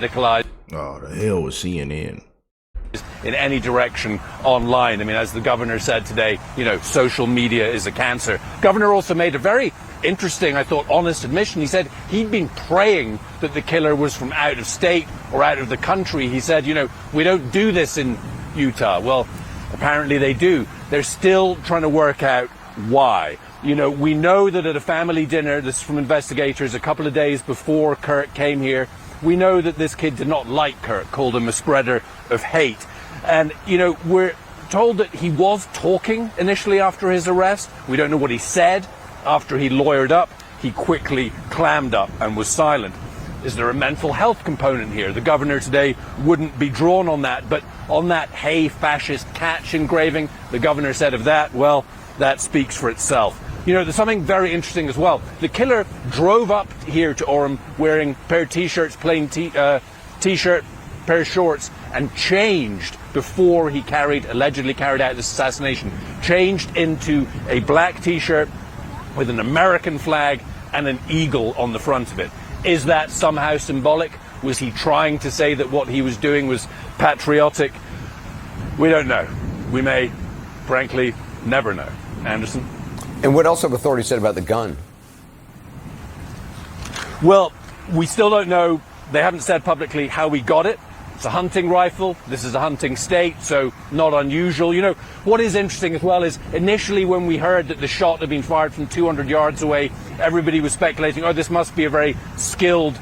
radicalized. Oh, the hell with CNN. In any direction online. I mean, as the governor said today, social media is a cancer. Governor also made a very interesting, I thought, honest admission. He said he'd been praying that the killer was from out of state or out of the country. He said, we don't do this in Utah. Well, apparently they do. They're still trying to work out why. We know that at a family dinner, this is from investigators, a couple of days before Kirk came here, we know that this kid did not like Kirk, called him a spreader of hate. And, we're told that he was talking initially after his arrest. We don't know what he said. After he lawyered up, he quickly clammed up and was silent. Is there a mental health component here? The governor today wouldn't be drawn on that, but on that "Hey Fascist" catch engraving, the governor said of that, well, that speaks for itself. There's something very interesting as well. The killer drove up here to Orem wearing a pair of t-shirts, plain t-shirt, pair of shorts, and changed before he allegedly carried out this assassination. Changed into a black t-shirt with an American flag and an eagle on the front of it. Is that somehow symbolic? Was he trying to say that what he was doing was patriotic? We don't know. We may, frankly, never know. Anderson? And what else have authorities said about the gun? Well, we still don't know. They haven't said publicly how he got it. It's a hunting rifle. This is a hunting state, so not unusual. What is interesting as well is initially when we heard that the shot had been fired from 200 yards away, everybody was speculating, this must be a very skilled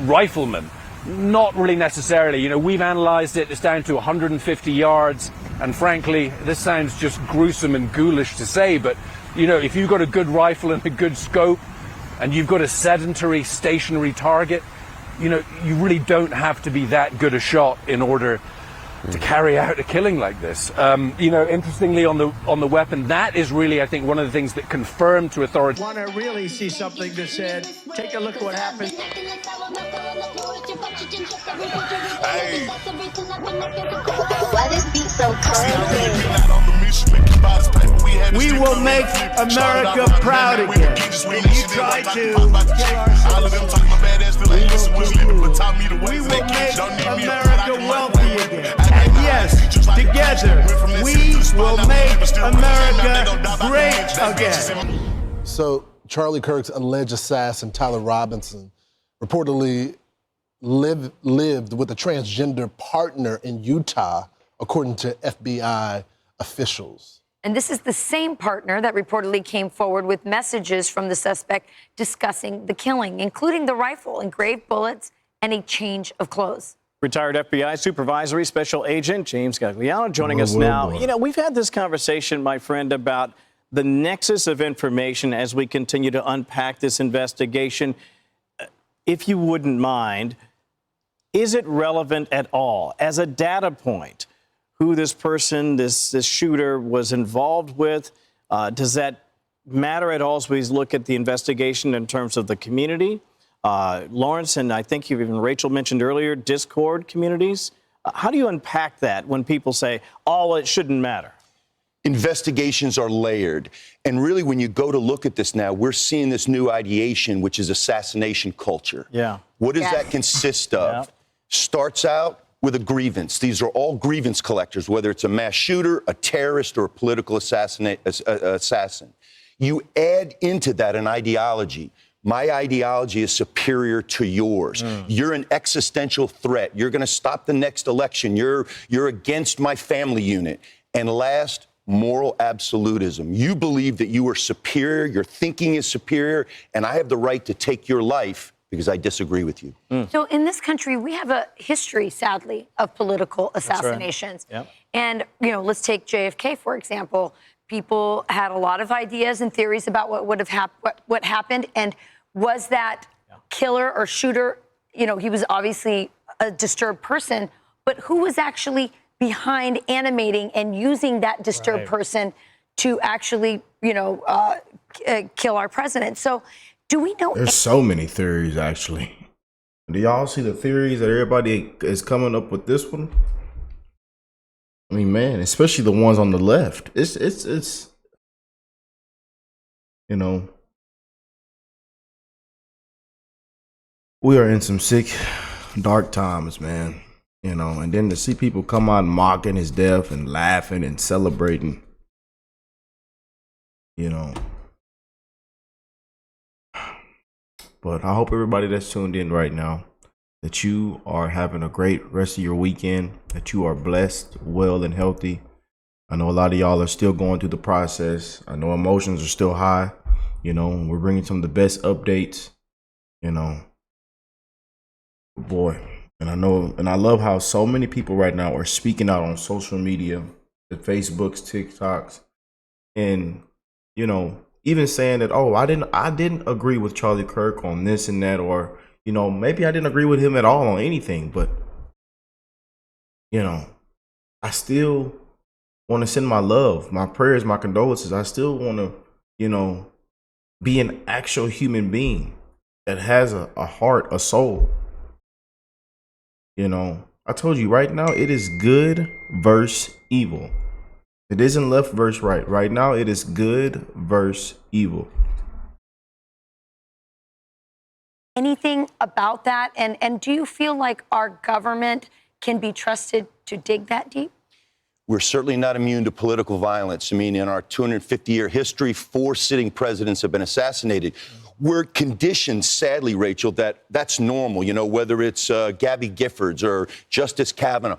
rifleman. Not really necessarily. We've analyzed it. It's down to 150 yards. And frankly, this sounds just gruesome and ghoulish to say, but, if you've got a good rifle and a good scope and you've got a sedentary, stationary target, you really don't have to be that good a shot in order to carry out a killing like this. Interestingly, on the weapon, that is really, I think, one of the things that confirmed to authorities. Want to really see something that said, take a look at what happened. Hey. Why this beat so crazy? We will make America proud again. And you try to kill our We will make America wealthy again. And yes, together, we will make America great again. So Charlie Kirk's alleged assassin, Tyler Robinson, reportedly lived with a transgender partner in Utah, according to FBI officials. And this is the same partner that reportedly came forward with messages from the suspect discussing the killing, including the rifle, engraved bullets, and a change of clothes. Retired FBI Supervisory Special Agent James Gagliano joining us now. We've had this conversation, my friend, about the nexus of information as we continue to unpack this investigation. If you wouldn't mind, is it relevant at all as a data point who this person, this shooter was involved with? Does that matter at all as we look at the investigation in terms of the community? Lawrence, and I think even Rachel mentioned earlier, Discord communities. How do you unpack that when people say, it shouldn't matter? Investigations are layered. And really, when you go to look at this now, we're seeing this new ideation, which is assassination culture. Yeah. What does that consist of? Starts out with a grievance. These are all grievance collectors, whether it's a mass shooter, a terrorist, or a political assassin. You add into that an ideology. My ideology is superior to yours. You're an existential threat. You're going to stop the next election. You're against my family unit. And last, moral absolutism. You believe that you are superior, your thinking is superior, and I have the right to take your life because I disagree with you. So in this country, we have a history, sadly, of political assassinations. That's right. And, let's take JFK, for example. People had a lot of ideas and theories about what would have what happened. And was that killer or shooter, he was obviously a disturbed person, but who was actually behind animating and using that disturbed person to actually, kill our president? So do we know? There's so many theories, actually. Do y'all see the theories that everybody is coming up with this one? I mean, man, especially the ones on the left. It's we are in some sick Dark times, man. You know, and then to see people come out mocking his death and laughing and celebrating, you know. But I hope everybody that's tuned in right now, that you are having a great rest of your weekend, that you are blessed, well, and healthy. I know a lot of y'all are still going through the process. I know emotions are still high. You know, we're bringing some of the best updates, you know. Boy, and I know, and I love how so many people right now are speaking out on social media, the Facebooks, TikToks, and, you know, even saying that, oh, I didn't agree with Charlie Kirk on this and that, or, you know, maybe I didn't agree with him at all on anything, but, you know, I still want to send my love, my prayers, my condolences. I still want to, you know, be an actual human being that has a heart, a soul. You know, I told you right now, it is good versus evil. It isn't left versus right. Right now, it is good versus evil. Anything about that? And do you feel like our government can be trusted to dig that deep? We're certainly not immune to political violence. I mean, in our 250-year history, 4 sitting presidents have been assassinated. We're conditioned, sadly, Rachel, that's normal. You know, whether it's Gabby Giffords or Justice Kavanaugh,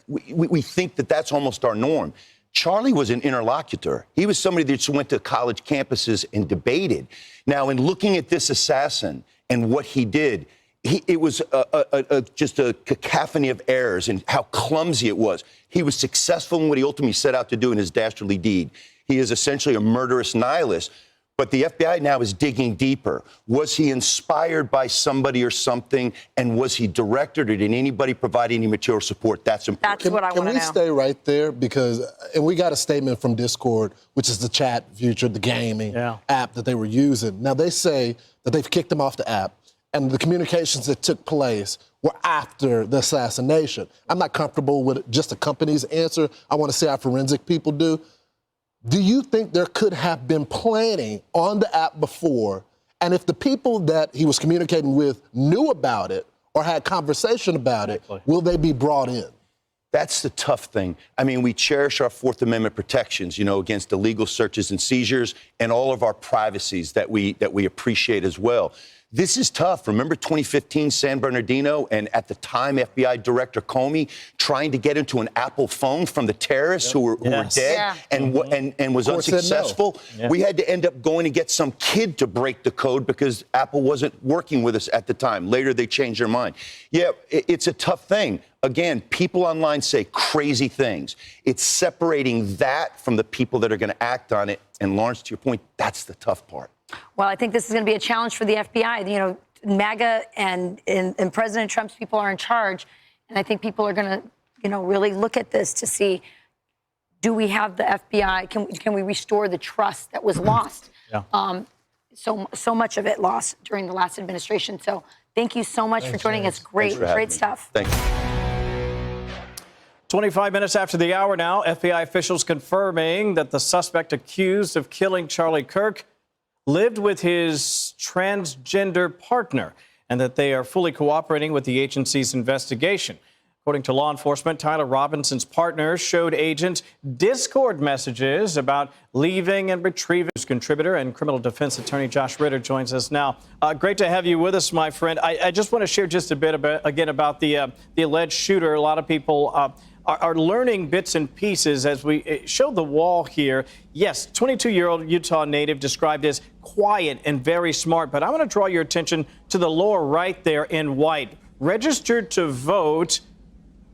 we think that that's almost our norm. Charlie was an interlocutor. He was somebody that just went to college campuses and debated. Now, in looking at this assassin and what he did, it was just a cacophony of errors and how clumsy it was. He was successful in what he ultimately set out to do in his dastardly deed. He is essentially a murderous nihilist. But the FBI now is digging deeper. Was he inspired by somebody or something? And was he directed, or did anybody provide any material support? That's important. That's what I want to know. Can we stay right there? Because, and we got a statement from Discord, which is the chat feature, the gaming app that they were using. Now, they say that they've kicked him off the app, and the communications that took place were after the assassination. I'm not comfortable with just a company's answer. I want to see how forensic people do. Do you think there could have been planning on the app before? And if the people that he was communicating with knew about it or had conversation about it, will they be brought in? That's the tough thing. I mean, we cherish our Fourth Amendment protections, you know, against illegal searches and seizures and all of our privacies that we appreciate as well. This is tough. Remember 2015, San Bernardino, and at the time, FBI Director Comey trying to get into an Apple phone from the terrorists who were dead and was unsuccessful. No. We had to end up going to get some kid to break the code because Apple wasn't working with us at the time. Later, they changed their mind. Yeah, it's a tough thing. Again, people online say crazy things. It's separating that from the people that are going to act on it. And Lawrence, to your point, that's the tough part. Well, I think this is going to be a challenge for the FBI. You know, MAGA and President Trump's people are in charge. And I think people are going to, you know, really look at this to see, do we have the FBI? Can we restore the trust that was lost? So much of it lost during the last administration. So thank you so much for joining us. Great stuff. Thank you. 25 minutes after the hour now, FBI officials confirming that the suspect accused of killing Charlie Kirk lived with his transgender partner and that they are fully cooperating with the agency's investigation. According to law enforcement, Tyler Robinson's partner showed agents Discord messages about leaving and retrieving. Contributor and criminal defense attorney Josh Ritter joins us now. Great to have you with us, my friend. I just want to share just a bit about the alleged shooter. A lot of people are learning bits and pieces as we show the wall here. Yes, 22-year-old Utah native described as quiet and very smart, but I want to draw your attention to the lower right there in white. Registered to vote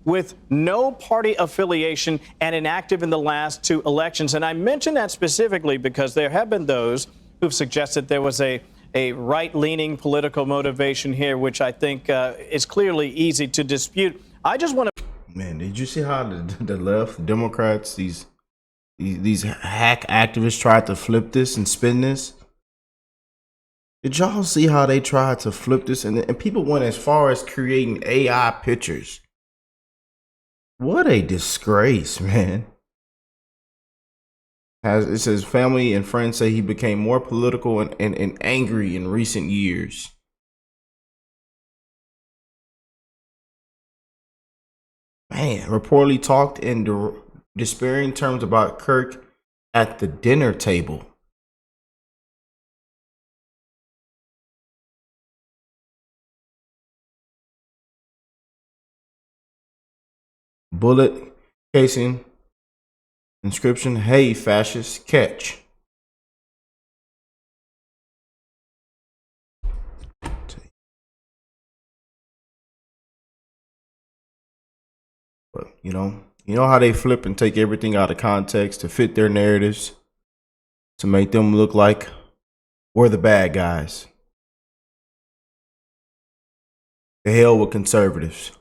with no party affiliation and inactive in the last 2 elections. And I mention that specifically because there have been those who've suggested there was a right-leaning political motivation here, which I think is clearly easy to dispute. I just want to... Man, did you see how the left, Democrats, these hack activists tried to flip this and spin this? Did y'all see how they tried to flip this? And people went as far as creating AI pictures. What a disgrace, man. It says family and friends say he became more political and angry in recent years. reportedly talked in despairing terms about Kirk at the dinner table. Bullet casing, inscription, "Hey, fascists, catch." But you know how they flip and take everything out of context to fit their narratives, to make them look like we're the bad guys. The hell with conservatives.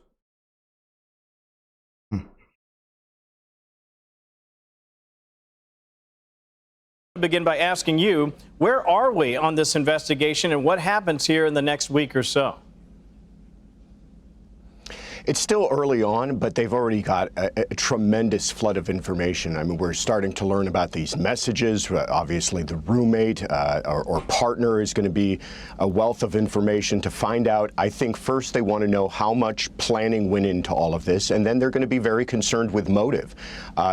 Begin by asking you, where are we on this investigation and what happens here in the next week or so? It's still early on, but they've already got a tremendous flood of information. I mean, we're starting to learn about these messages. Obviously, the roommate or partner is going to be a wealth of information to find out. I think first they want to know how much planning went into all of this, and then they're going to be very concerned with motive.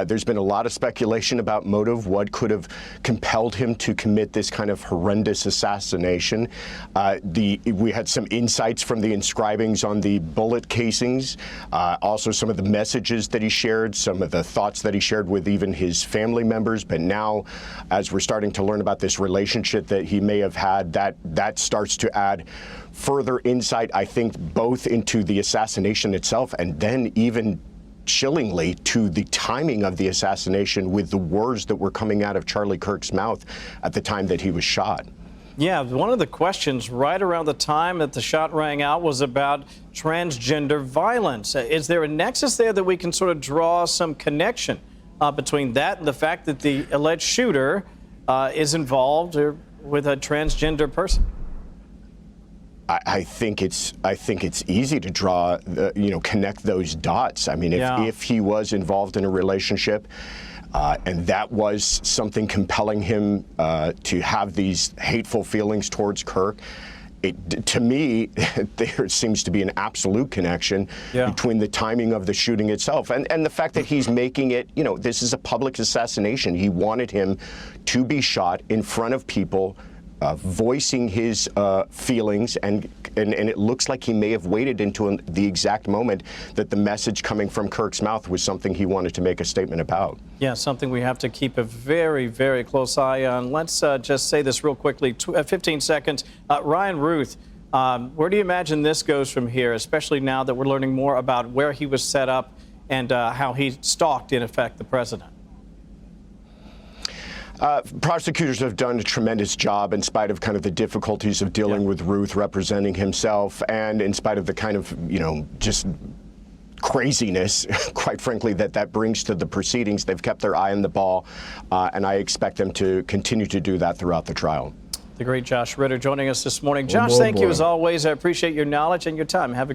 There's been a lot of speculation about motive, what could have compelled him to commit this kind of horrendous assassination. We had some insights from the inscribings on the bullet casings. Also some of the messages that he shared, some of the thoughts that he shared with even his family members. But now, as we're starting to learn about this relationship that he may have had, that starts to add further insight, I think, both into the assassination itself and then even chillingly to the timing of the assassination with the words that were coming out of Charlie Kirk's mouth at the time that he was shot. Yeah, one of the questions right around the time that the shot rang out was about transgender violence. Is there a nexus there that we can sort of draw some connection between that and the fact that the alleged shooter is involved with a transgender person? I think it's easy to draw, connect those dots. I mean, if he was involved in a relationship, and that was something compelling him to have these hateful feelings towards Kirk. To me, there seems to be an absolute connection between the timing of the shooting itself and the fact that he's making it, this is a public assassination. He wanted him to be shot in front of people, voicing his feelings, and it looks like he may have waited until the exact moment that the message coming from Kirk's mouth was something he wanted to make a statement about. Yeah, something we have to keep a very, very close eye on. Let's just say this real quickly, 15 seconds. Ryan Ruth, where do you imagine this goes from here, especially now that we're learning more about where he was set up and how he stalked, in effect, the president? Prosecutors have done a tremendous job in spite of kind of the difficulties of dealing with Ruth representing himself, and in spite of the kind of, just craziness, quite frankly, that brings to the proceedings. They've kept their eye on the ball, and I expect them to continue to do that throughout the trial. The great Josh Ritter joining us this morning. Josh, thank you as always. I appreciate your knowledge and your time. Have a